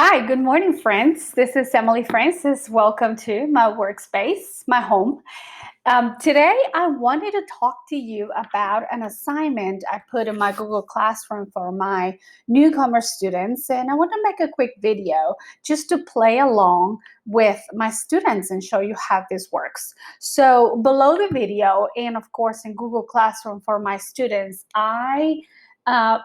Hi, good morning, friends. This is Emily Francis. Welcome to my workspace, my home. Today, I wanted to talk to you about an assignment I put in my Google Classroom for my newcomer students. And I want to make a quick video just to play along with my students and show you how this works. So, below the video, and of course, in Google Classroom for my students, I uh,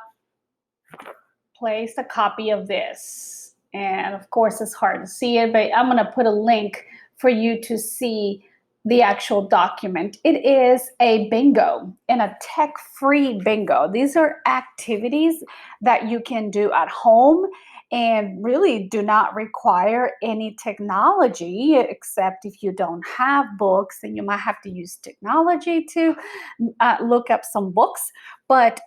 placed a copy of this. And of course, it's hard to see it, but I'm going to put a link for you to see the actual document. It is a bingo and a tech-free bingo. These are activities that you can do at home and really do not require any technology, except if you don't have books, then you might have to use technology to look up some books. But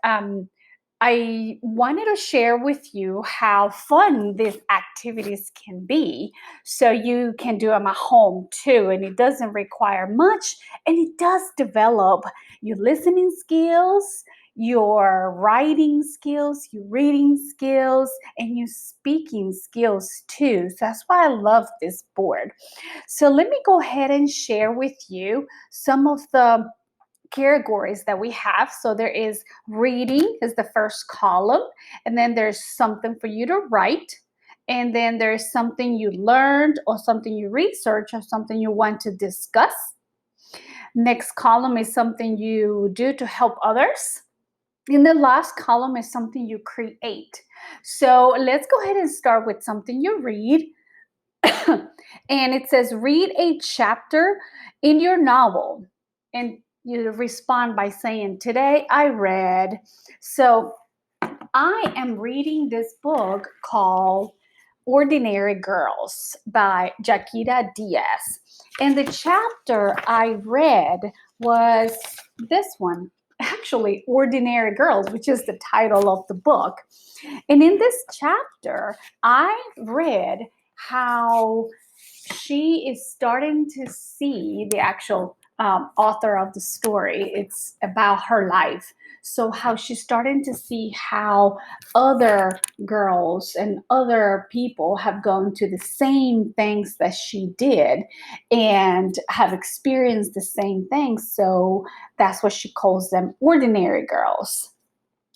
I wanted to share with you how fun these activities can be, so you can do them at home too, and it doesn't require much, and it does develop your listening skills, your writing skills, your reading skills, and your speaking skills too. So that's why I love this board. So let me go ahead and share with you some of the categories that we have. So there is reading is the first column, and then there's something for you to write, and then there's something you learned or something you research or something you want to discuss. Next column is something you do to help others. And the last column is something you create. So let's go ahead and start with something you read. And it says, read a chapter in your novel. And you respond by saying, today I read. So I am reading this book called Ordinary Girls by Jaquita Diaz. And the chapter I read was this one, actually, Ordinary Girls, which is the title of the book. And in this chapter, I read how she is starting to see the actual author of the story. It's about her life. So, how she's starting to see how other girls and other people have gone to the same things that she did and have experienced the same things. So, that's what she calls them ordinary girls.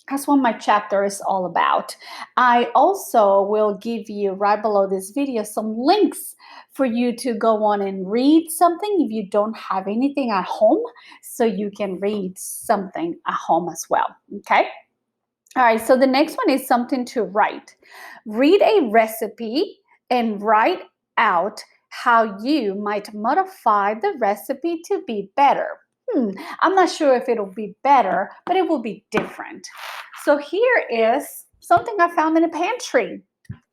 That's what my chapter is all about. I also will give you right below this video some links for you to go on and read something if you don't have anything at home, so you can read something at home as well. Okay? All right, so the next one is something to write. Read a recipe and write out how you might modify the recipe to be better. I'm not sure if it'll be better, but it will be different. So here is something I found in a pantry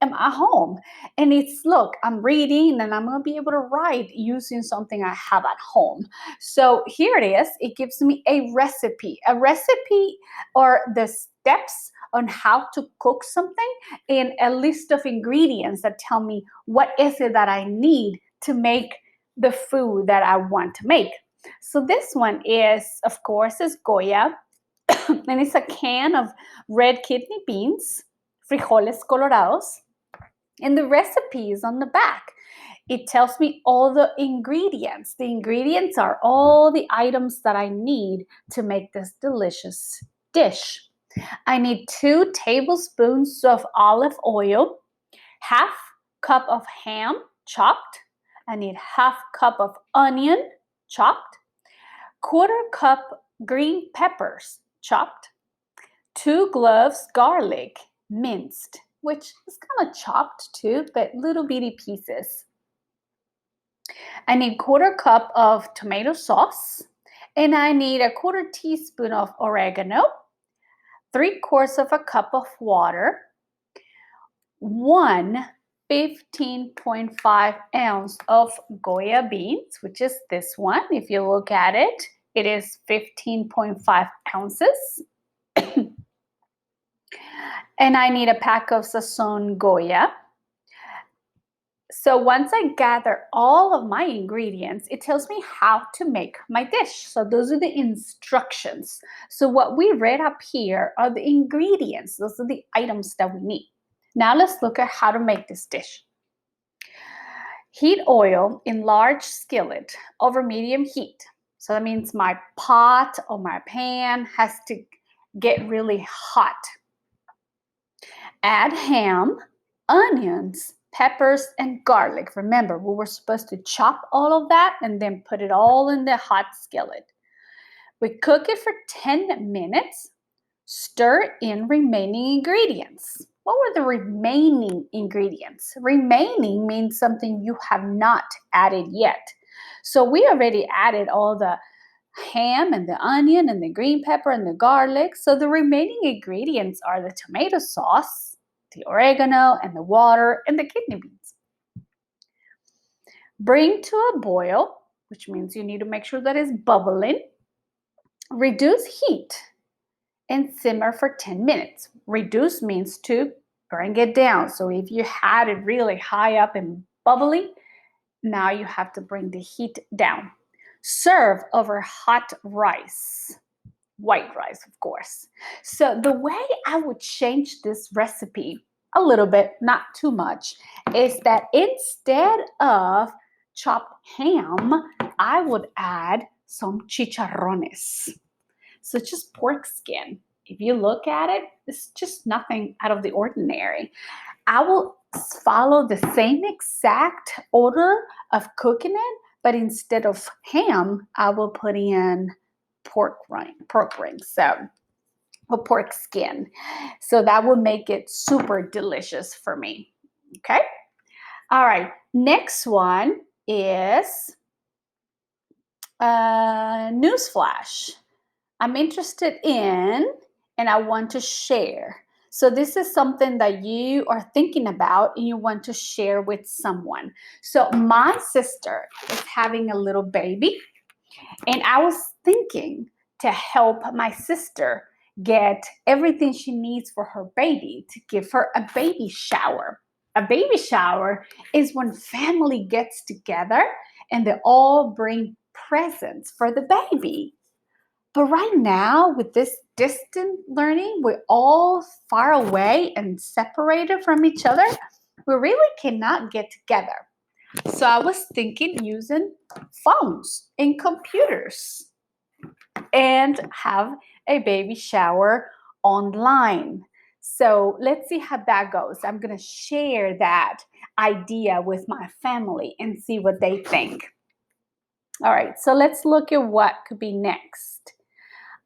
at my home. And it's, look, I'm reading and I'm going to be able to write using something I have at home. So here it is. It gives me a recipe or the steps on how to cook something, and a list of ingredients that tell me what is it that I need to make the food that I want to make. So this one is, of course, is Goya, and it's a can of red kidney beans, frijoles colorados, and the recipe is on the back. It tells me all the ingredients. The ingredients are all the items that I need to make this delicious dish. I need 2 tablespoons of olive oil, half cup of ham chopped. I need half cup of onion chopped, quarter cup green peppers chopped, 2 cloves garlic minced, which is kind of chopped too, but little bitty pieces. I need quarter cup of tomato sauce, and I need a quarter teaspoon of oregano, 3/4 of a cup of water, 1 15.5 ounce of Goya beans, which is this one. If you look at it, it is 15.5 ounces. And I need a pack of Sazón Goya. So once I gather all of my ingredients, it tells me how to make my dish. So those are the instructions. So what we read up here are the ingredients. Those are the items that we need. Now let's look at how to make this dish. Heat oil in large skillet over medium heat. So that means my pot or my pan has to get really hot. Add ham, onions, peppers, and garlic. Remember, we were supposed to chop all of that and then put it all in the hot skillet. We cook it for 10 minutes. Stir in remaining ingredients. What were the remaining ingredients? Remaining means something you have not added yet. So we already added all the ham and the onion and the green pepper and the garlic. So the remaining ingredients are the tomato sauce, the oregano, and the water and the kidney beans. Bring to a boil, which means you need to make sure that it's bubbling. Reduce heat and simmer for 10 minutes. Reduce means to bring it down. So if you had it really high up and bubbly, now you have to bring the heat down. Serve over hot rice, white rice, of course. So the way I would change this recipe a little bit, not too much, is that instead of chopped ham, I would add some chicharrones. So just pork skin. If you look at it, it's just nothing out of the ordinary. I will follow the same exact order of cooking it, but instead of ham, I will put in pork rings, so or pork skin. So that will make it super delicious for me. Okay. All right. Next one is newsflash. I'm interested in and I want to share. So this is something that you are thinking about and you want to share with someone. So my sister is having a little baby and I was thinking to help my sister get everything she needs for her baby, to give her a baby shower. A baby shower is when family gets together and they all bring presents for the baby. But right now, with this distant learning, we're all far away and separated from each other. We really cannot get together. So I was thinking using phones and computers and have a baby shower online. So let's see how that goes. I'm going to share that idea with my family and see what they think. All right, so let's look at what could be next.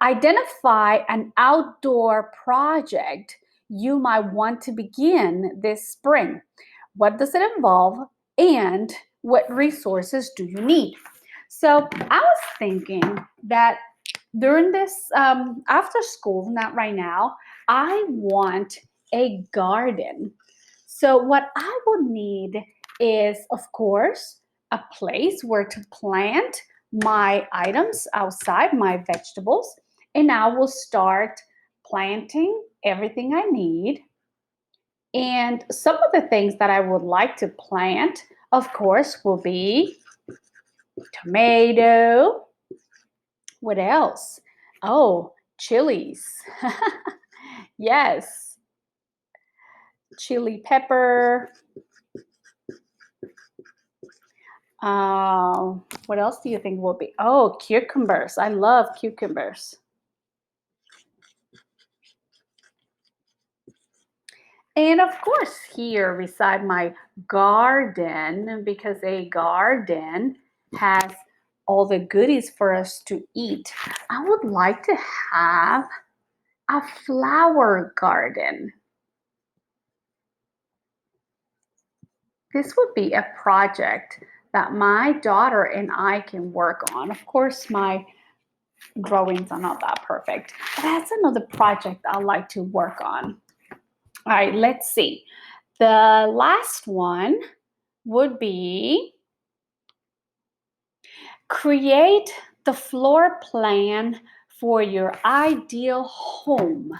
Identify an outdoor project you might want to begin this spring. What does it involve and what resources do you need? So I was thinking that during this after school, not right now, I want a garden. So what I would need is, of course, a place where to plant my items outside, my vegetables, and I will start planting everything I need. And some of the things that I would like to plant, of course, will be tomato. What else? Oh, chilies. Yes. Chili pepper. What else do you think will be? Oh, cucumbers. I love cucumbers. And of course, here beside my garden, because a garden has all the goodies for us to eat, I would like to have a flower garden. This would be a project that my daughter and I can work on. Of course, my drawings are not that perfect, but that's another project I'd like to work on. All right, let's see. The last one would be create the floor plan for your ideal home.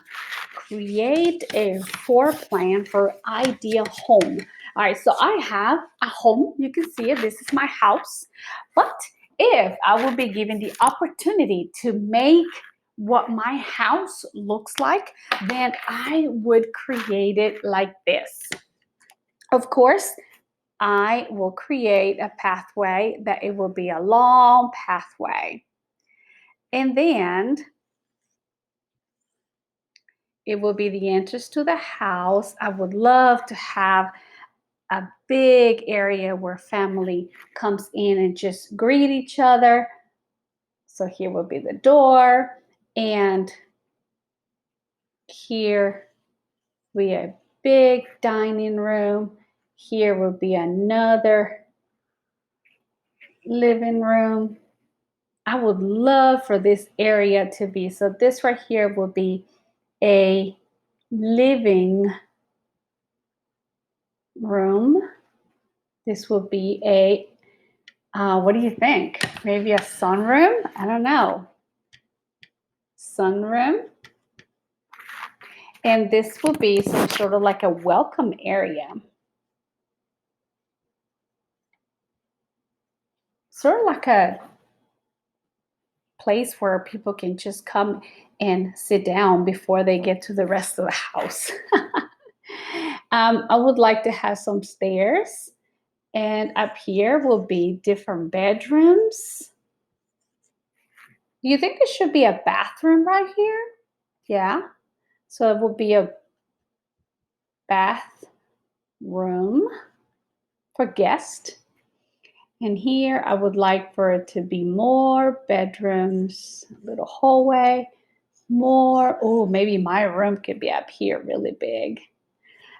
Create a floor plan for ideal home. All right, so I have a home. You can see it. This is my house. But if I would be given the opportunity to make what my house looks like, then I would create it like this. Of course, I will create a pathway that it will be a long pathway. And then it will be the entrance to the house. I would love to have a big area where family comes in and just greet each other. So here will be the door, and here we have a big dining room. Here will be another living room. I would love for this area to be, so this right here will be a living room. This will be a, what do you think? Maybe a sunroom? I don't know. Sunroom. And this will be some sort of like a welcome area. Sort of like a place where people can just come and sit down before they get to the rest of the house. I would like to have some stairs, and up here will be different bedrooms. Do you think there should be a bathroom right here? Yeah. So it will be a bathroom for guests. And here I would like for it to be more bedrooms, a little hallway, more. Oh, maybe my room could be up here really big.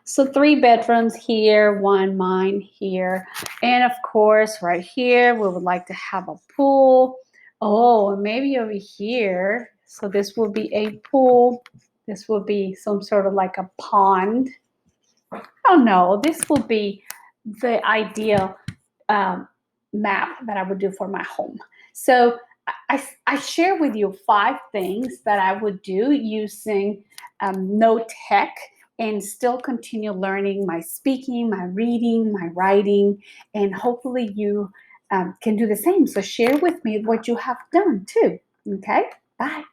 So 3 bedrooms here, 1 mine here. And of course, right here, we would like to have a pool. Oh, and maybe over here. So this will be a pool. This will be some sort of like a pond. I don't know. This will be the ideal map that I would do for my home. So I share with you 5 things that I would do using no tech and still continue learning my speaking, my reading, my writing, and hopefully you can do the same. So share with me what you have done too. Okay, bye.